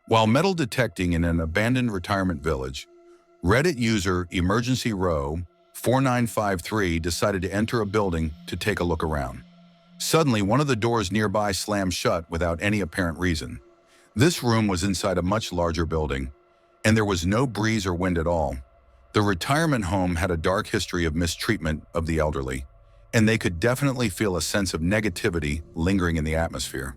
While metal detecting in an abandoned retirement village, Reddit user Emergency Row 4953 decided to enter a building to take a look around. Suddenly, one of the doors nearby slammed shut without any apparent reason. This room was inside a much larger building, and there was no breeze or wind at all. The retirement home had a dark history of mistreatment of the elderly, and they could definitely feel a sense of negativity lingering in the atmosphere.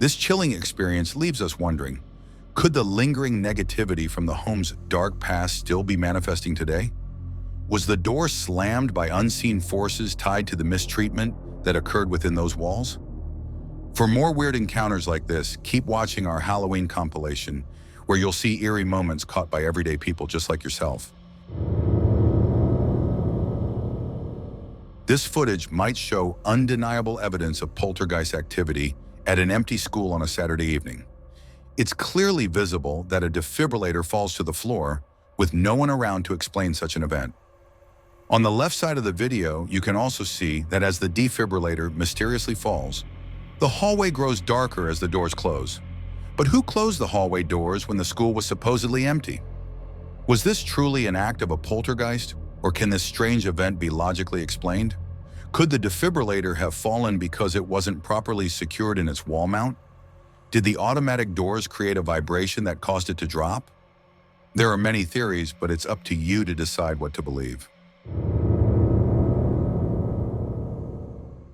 This chilling experience leaves us wondering, could the lingering negativity from the home's dark past still be manifesting today? Was the door slammed by unseen forces tied to the mistreatment that occurred within those walls? For more weird encounters like this, keep watching our Halloween compilation, where you'll see eerie moments caught by everyday people just like yourself. This footage might show undeniable evidence of poltergeist activity at an empty school on a Saturday evening. It's clearly visible that a defibrillator falls to the floor with no one around to explain such an event. On the left side of the video, you can also see that as the defibrillator mysteriously falls, the hallway grows darker as the doors close. But who closed the hallway doors when the school was supposedly empty? Was this truly an act of a poltergeist, or can this strange event be logically explained? Could the defibrillator have fallen because it wasn't properly secured in its wall mount? Did the automatic doors create a vibration that caused it to drop? There are many theories, but it's up to you to decide what to believe.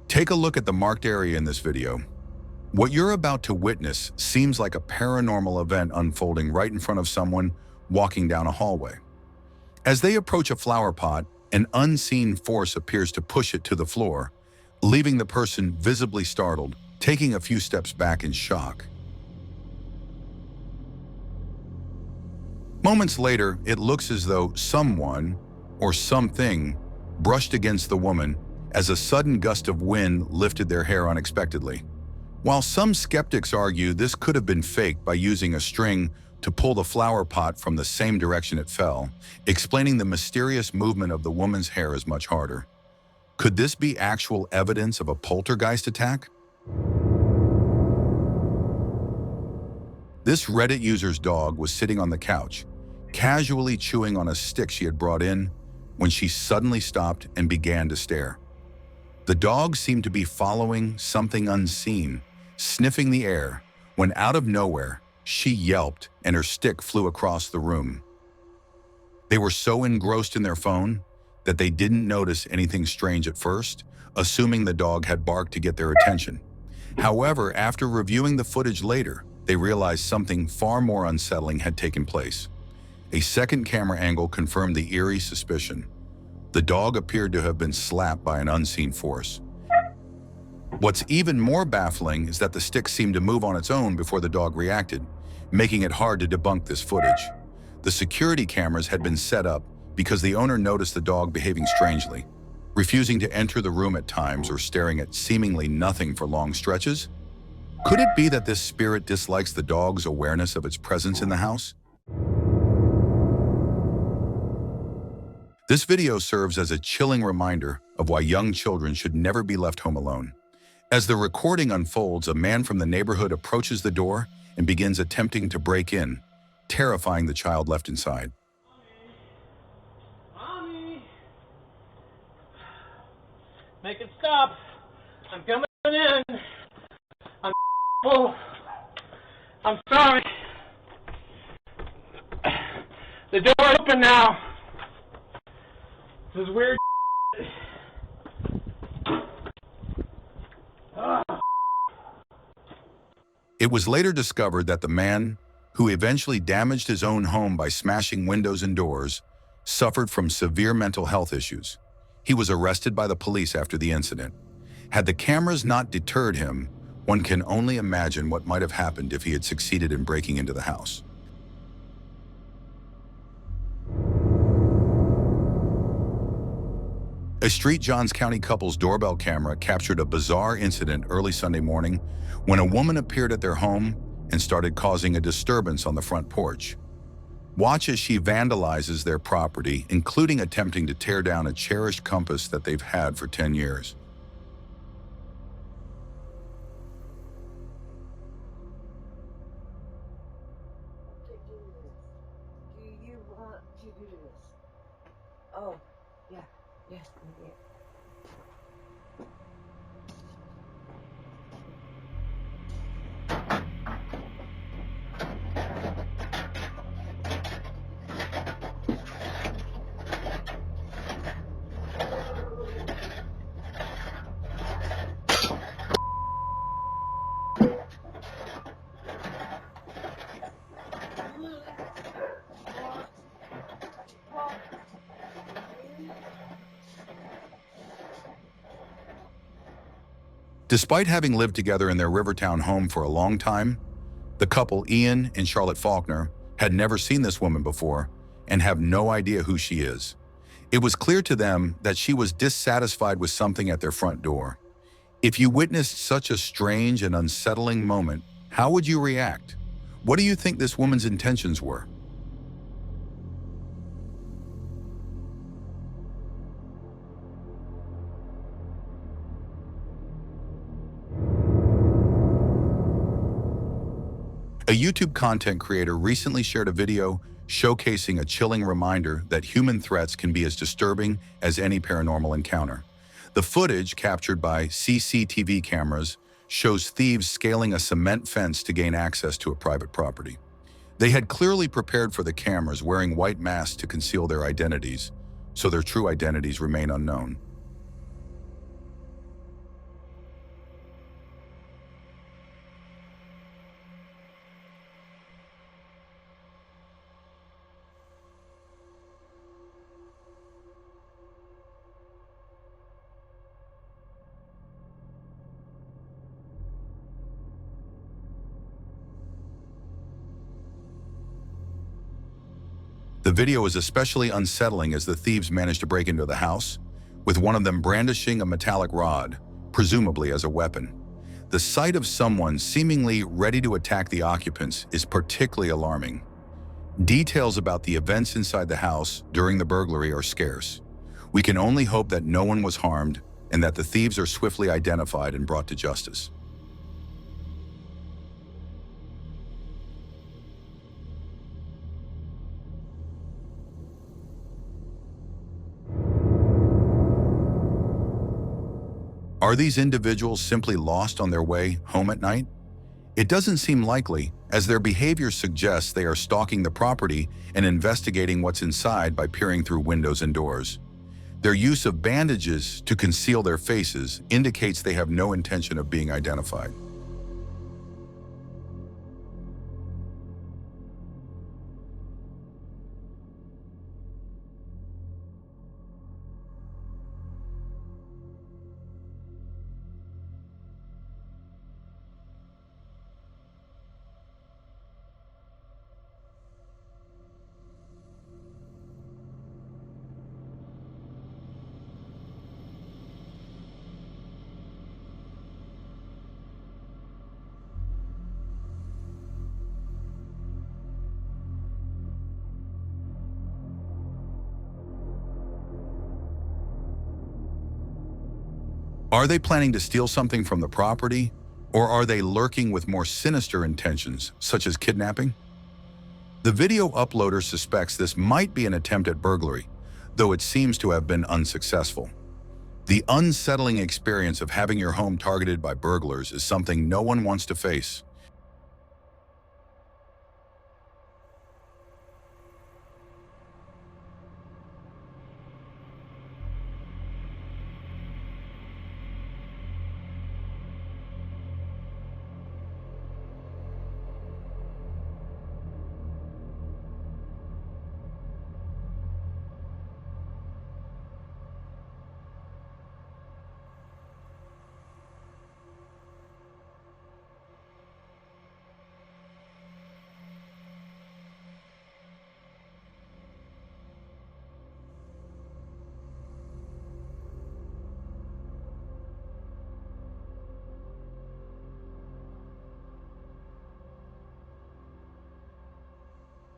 Take a look at the marked area in this video. What you're about to witness seems like a paranormal event unfolding right in front of someone walking down a hallway. As they approach a flower pot, an unseen force appears to push it to the floor, leaving the person visibly startled, taking a few steps back in shock. Moments later, it looks as though someone or something brushed against the woman as a sudden gust of wind lifted their hair unexpectedly. While some skeptics argue this could have been faked by using a string to pull the flower pot from the same direction it fell, explaining the mysterious movement of the woman's hair is much harder. Could this be actual evidence of a poltergeist attack? This Reddit user's dog was sitting on the couch, casually chewing on a stick she had brought in, when she suddenly stopped and began to stare. The dog seemed to be following something unseen, sniffing the air, when out of nowhere, she yelped and her stick flew across the room. They were so engrossed in their phone that they didn't notice anything strange at first, assuming the dog had barked to get their attention. However, after reviewing the footage later, they realized something far more unsettling had taken place. A second camera angle confirmed the eerie suspicion. The dog appeared to have been slapped by an unseen force. What's even more baffling is that the stick seemed to move on its own before the dog reacted, making it hard to debunk this footage. The security cameras had been set up because the owner noticed the dog behaving strangely, refusing to enter the room at times or staring at seemingly nothing for long stretches. Could it be that this spirit dislikes the dog's awareness of its presence in the house? This video serves as a chilling reminder of why young children should never be left home alone. As the recording unfolds, a man from the neighborhood approaches the door and begins attempting to break in, terrifying the child left inside. Mommy! Make it stop! I'm coming in! I'm full! I'm sorry! The door's open now! This is weird. It was later discovered that the man, who eventually damaged his own home by smashing windows and doors, suffered from severe mental health issues. He was arrested by the police after the incident. Had the cameras not deterred him, one can only imagine what might have happened if he had succeeded in breaking into the house. A St. Johns County couple's doorbell camera captured a bizarre incident early Sunday morning when a woman appeared at their home and started causing a disturbance on the front porch. Watch as she vandalizes their property, including attempting to tear down a cherished compass that they've had for 10 years. Do you want to do this? Oh, yeah, yes, yeah. Despite having lived together in their Rivertown home for a long time, the couple, Ian and Charlotte Faulkner, had never seen this woman before and have no idea who she is. It was clear to them that she was dissatisfied with something at their front door. If you witnessed such a strange and unsettling moment, how would you react? What do you think this woman's intentions were? A YouTube content creator recently shared a video showcasing a chilling reminder that human threats can be as disturbing as any paranormal encounter. The footage, captured by CCTV cameras, shows thieves scaling a cement fence to gain access to a private property. They had clearly prepared for the cameras, wearing white masks to conceal their identities, so their true identities remain unknown. The video is especially unsettling as the thieves managed to break into the house, with one of them brandishing a metallic rod, presumably as a weapon. The sight of someone seemingly ready to attack the occupants is particularly alarming. Details about the events inside the house during the burglary are scarce. We can only hope that no one was harmed and that the thieves are swiftly identified and brought to justice. Are these individuals simply lost on their way home at night? It doesn't seem likely, as their behavior suggests they are stalking the property and investigating what's inside by peering through windows and doors. Their use of bandages to conceal their faces indicates they have no intention of being identified. Are they planning to steal something from the property, or are they lurking with more sinister intentions, such as kidnapping? The video uploader suspects this might be an attempt at burglary, though it seems to have been unsuccessful. The unsettling experience of having your home targeted by burglars is something no one wants to face.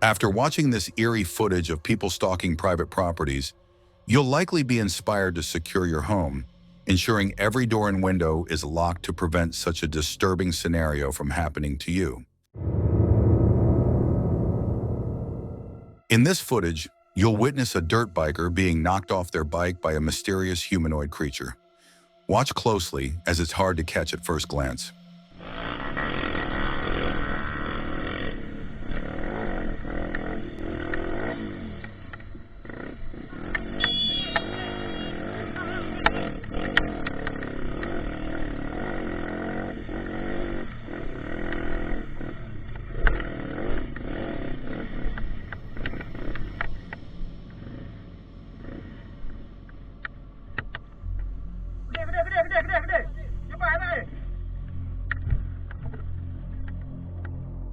After watching this eerie footage of people stalking private properties, you'll likely be inspired to secure your home, ensuring every door and window is locked to prevent such a disturbing scenario from happening to you. In this footage, you'll witness a dirt biker being knocked off their bike by a mysterious humanoid creature. Watch closely, as it's hard to catch at first glance.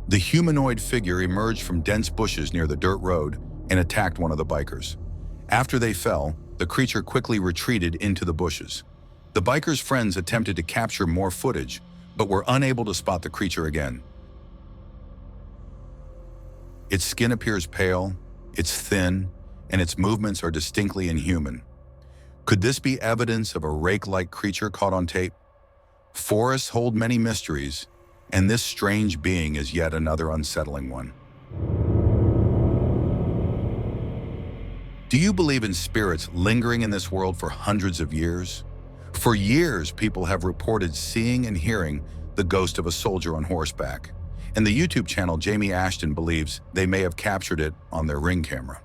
The humanoid figure emerged from dense bushes near the dirt road and attacked one of the bikers. After they fell, the creature quickly retreated into the bushes. The biker's friends attempted to capture more footage, but were unable to spot the creature again. Its skin appears pale, it's thin, and its movements are distinctly inhuman. Could this be evidence of a rake-like creature caught on tape? Forests hold many mysteries, and this strange being is yet another unsettling one. Do you believe in spirits lingering in this world for hundreds of years? For years, people have reported seeing and hearing the ghost of a soldier on horseback, and the YouTube channel Jamie Ashton believes they may have captured it on their Ring camera.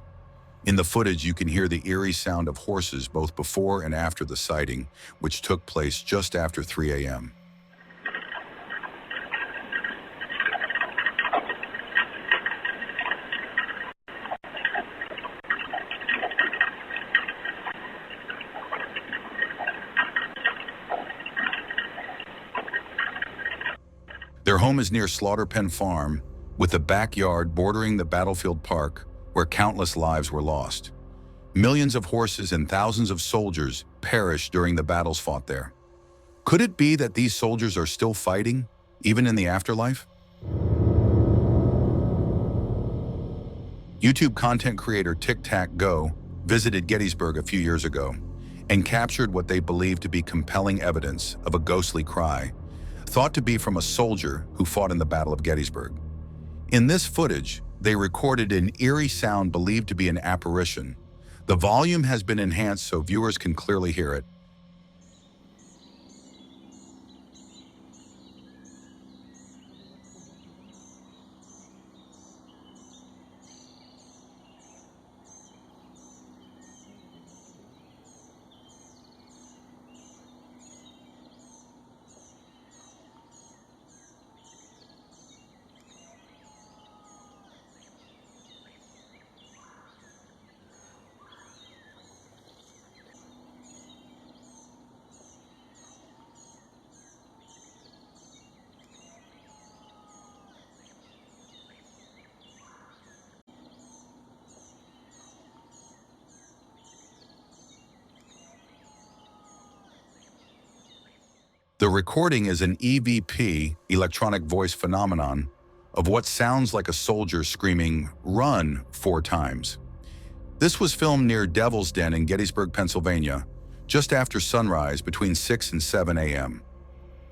In the footage, you can hear the eerie sound of horses both before and after the sighting, which took place just after 3 a.m. Their home is near Slaughter Pen Farm, with a backyard bordering the battlefield park where countless lives were lost. Millions of horses and thousands of soldiers perished during the battles fought there. Could it be that these soldiers are still fighting, even in the afterlife? YouTube content creator Tic Tac Go visited Gettysburg a few years ago and captured what they believed to be compelling evidence of a ghostly cry, thought to be from a soldier who fought in the Battle of Gettysburg. In this footage, they recorded an eerie sound believed to be an apparition. The volume has been enhanced so viewers can clearly hear it. The recording is an EVP, electronic voice phenomenon, of what sounds like a soldier screaming, "Run," 4 times. This was filmed near Devil's Den in Gettysburg, Pennsylvania, just after sunrise between 6 and 7 a.m.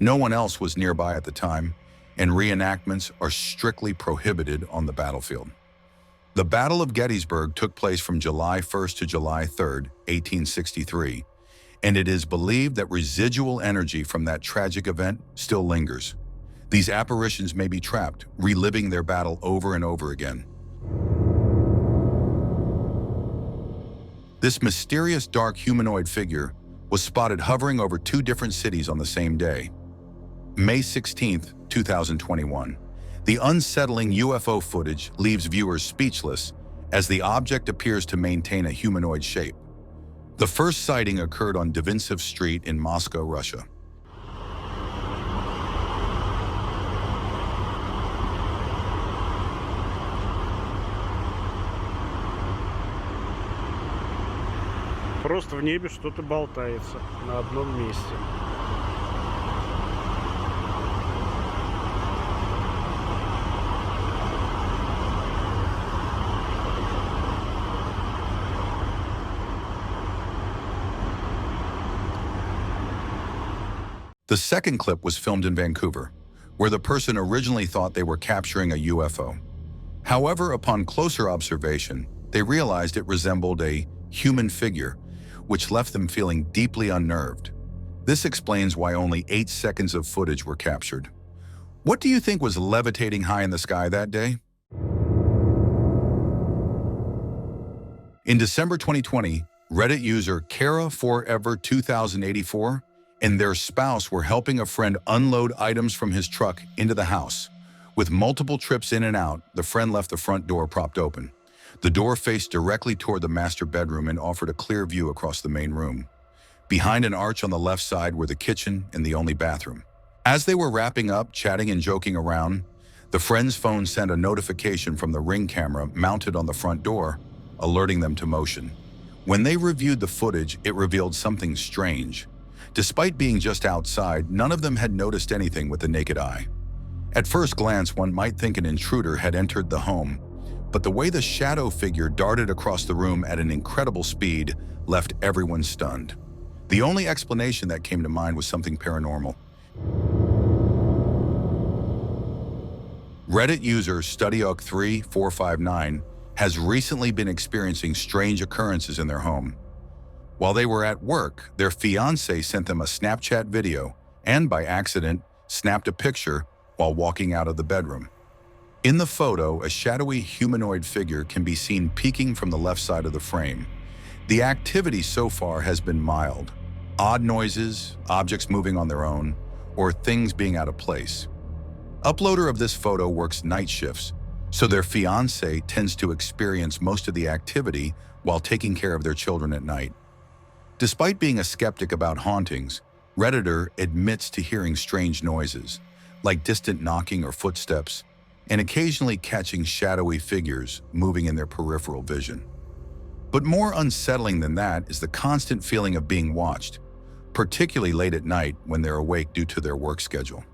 No one else was nearby at the time, and reenactments are strictly prohibited on the battlefield. The Battle of Gettysburg took place from July 1st to July 3rd, 1863, and it is believed that residual energy from that tragic event still lingers. These apparitions may be trapped, reliving their battle over and over again. This mysterious dark humanoid figure was spotted hovering over 2 different cities on the same day. May 16th, 2021. The unsettling UFO footage leaves viewers speechless as the object appears to maintain a humanoid shape. The first sighting occurred on Devinsev Street in Moscow, Russia. Просто в небе что-то болтается на одном месте. The second clip was filmed in Vancouver, where the person originally thought they were capturing a UFO. However, upon closer observation, they realized it resembled a human figure, which left them feeling deeply unnerved. This explains why only 8 seconds of footage were captured. What do you think was levitating high in the sky that day? In December 2020, Reddit user Kara4Ever2084 and their spouse were helping a friend unload items from his truck into the house. With multiple trips in and out, the friend left the front door propped open. The door faced directly toward the master bedroom and offered a clear view across the main room. Behind an arch on the left side were the kitchen and the only bathroom. As they were wrapping up, chatting and joking around, the friend's phone sent a notification from the Ring camera mounted on the front door, alerting them to motion. When they reviewed the footage, it revealed something strange. Despite being just outside, none of them had noticed anything with the naked eye. At first glance, one might think an intruder had entered the home, but the way the shadow figure darted across the room at an incredible speed left everyone stunned. The only explanation that came to mind was something paranormal. Reddit user StudyOk3459 has recently been experiencing strange occurrences in their home. While they were at work, their fiancé sent them a Snapchat video and, by accident, snapped a picture while walking out of the bedroom. In the photo, a shadowy humanoid figure can be seen peeking from the left side of the frame. The activity so far has been mild. Odd noises, objects moving on their own, or things being out of place. Uploader of this photo works night shifts, so their fiancé tends to experience most of the activity while taking care of their children at night. Despite being a skeptic about hauntings, Redditor admits to hearing strange noises, like distant knocking or footsteps, and occasionally catching shadowy figures moving in their peripheral vision. But more unsettling than that is the constant feeling of being watched, particularly late at night when they're awake due to their work schedule.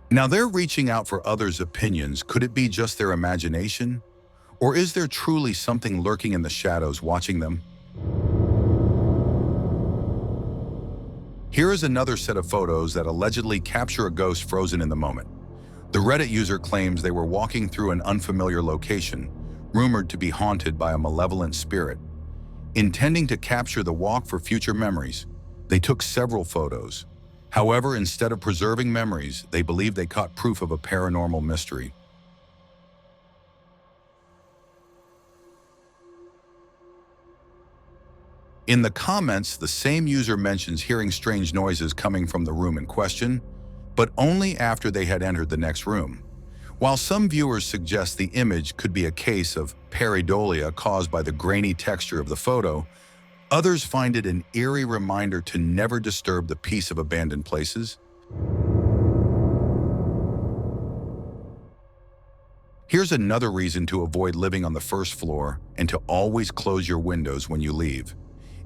Now they're reaching out for others' opinions. Could it be just their imagination? Or is there truly something lurking in the shadows watching them? Here is another set of photos that allegedly capture a ghost frozen in the moment. The Reddit user claims they were walking through an unfamiliar location, rumored to be haunted by a malevolent spirit. Intending to capture the walk for future memories, they took several photos. However, instead of preserving memories, they believe they caught proof of a paranormal mystery. In the comments, the same user mentions hearing strange noises coming from the room in question, but only after they had entered the next room. While some viewers suggest the image could be a case of pareidolia caused by the grainy texture of the photo, others find it an eerie reminder to never disturb the peace of abandoned places. Here's another reason to avoid living on the first floor and to always close your windows when you leave.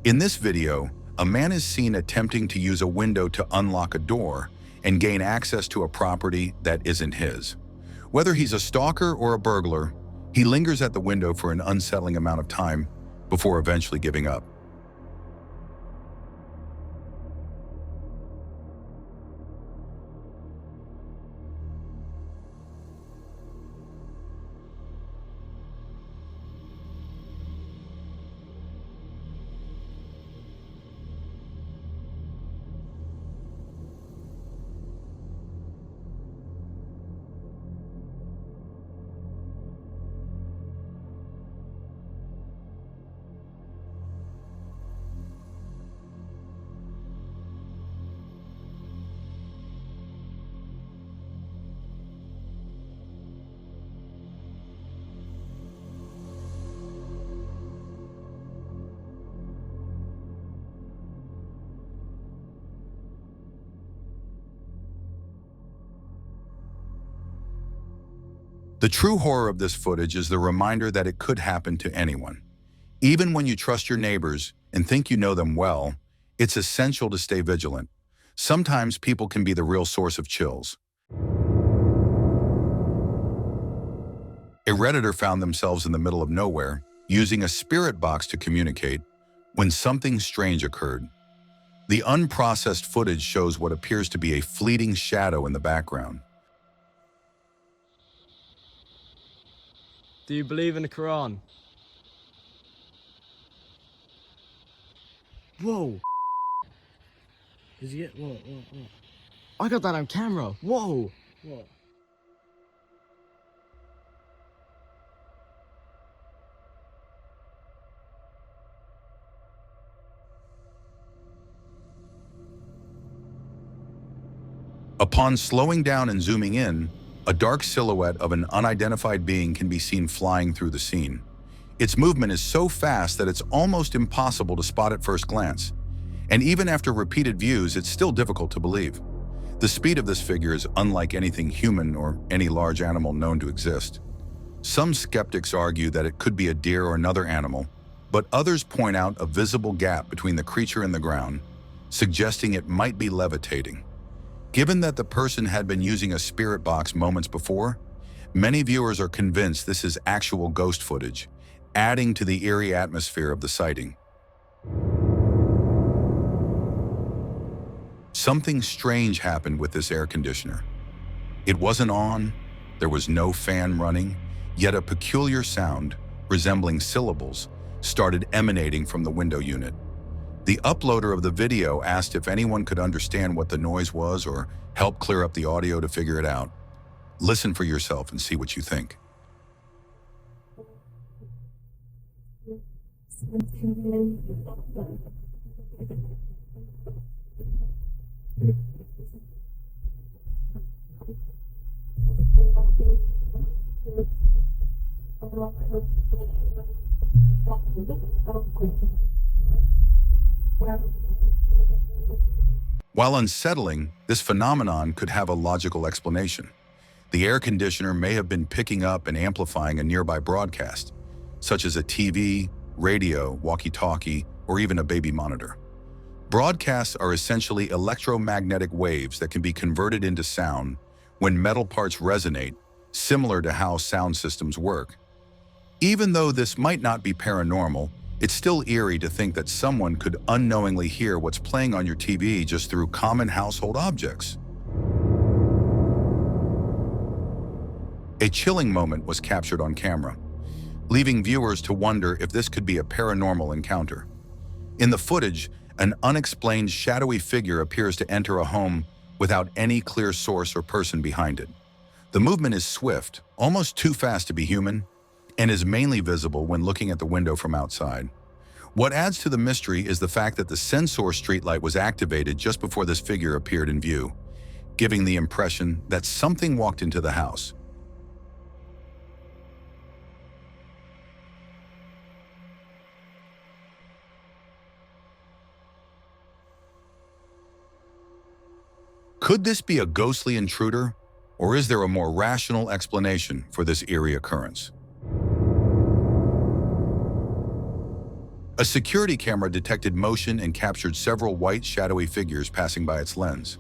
In this video, a man is seen attempting to use a window to unlock a door and gain access to a property that isn't his. Whether he's a stalker or a burglar, he lingers at the window for an unsettling amount of time before eventually giving up. The true horror of this footage is the reminder that it could happen to anyone. Even when you trust your neighbors and think you know them well, it's essential to stay vigilant. Sometimes people can be the real source of chills. A Redditor found themselves in the middle of nowhere, using a spirit box to communicate, when something strange occurred. The unprocessed footage shows what appears to be a fleeting shadow in the background. Do you believe in the Quran? Whoa! Did you get what? I got that on camera. Whoa! What? Upon slowing down and zooming in, a dark silhouette of an unidentified being can be seen flying through the scene. Its movement is so fast that it's almost impossible to spot at first glance. And even after repeated views, it's still difficult to believe. The speed of this figure is unlike anything human or any large animal known to exist. Some skeptics argue that it could be a deer or another animal, but others point out a visible gap between the creature and the ground, suggesting it might be levitating. Given that the person had been using a spirit box moments before, many viewers are convinced this is actual ghost footage, adding to the eerie atmosphere of the sighting. Something strange happened with this air conditioner. It wasn't on, there was no fan running, yet a peculiar sound, resembling syllables, started emanating from the window unit. The uploader of the video asked if anyone could understand what the noise was or help clear up the audio to figure it out. Listen for yourself and see what you think. While unsettling, this phenomenon could have a logical explanation. The air conditioner may have been picking up and amplifying a nearby broadcast, such as a TV, radio, walkie-talkie, or even a baby monitor. Broadcasts are essentially electromagnetic waves that can be converted into sound when metal parts resonate, similar to how sound systems work. Even though this might not be paranormal, it's still eerie to think that someone could unknowingly hear what's playing on your TV just through common household objects. A chilling moment was captured on camera, leaving viewers to wonder if this could be a paranormal encounter. In the footage, an unexplained shadowy figure appears to enter a home without any clear source or person behind it. The movement is swift, almost too fast to be human, and is mainly visible when looking at the window from outside. What adds to the mystery is the fact that the sensor streetlight was activated just before this figure appeared in view, giving the impression that something walked into the house. Could this be a ghostly intruder, or is there a more rational explanation for this eerie occurrence? A security camera detected motion and captured several white, shadowy figures passing by its lens.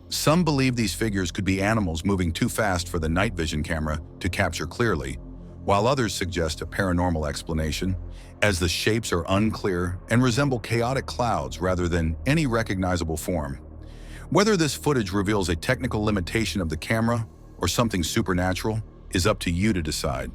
Some believe these figures could be animals moving too fast for the night vision camera to capture clearly, while others suggest a paranormal explanation, as the shapes are unclear and resemble chaotic clouds rather than any recognizable form. Whether this footage reveals a technical limitation of the camera or something supernatural is up to you to decide.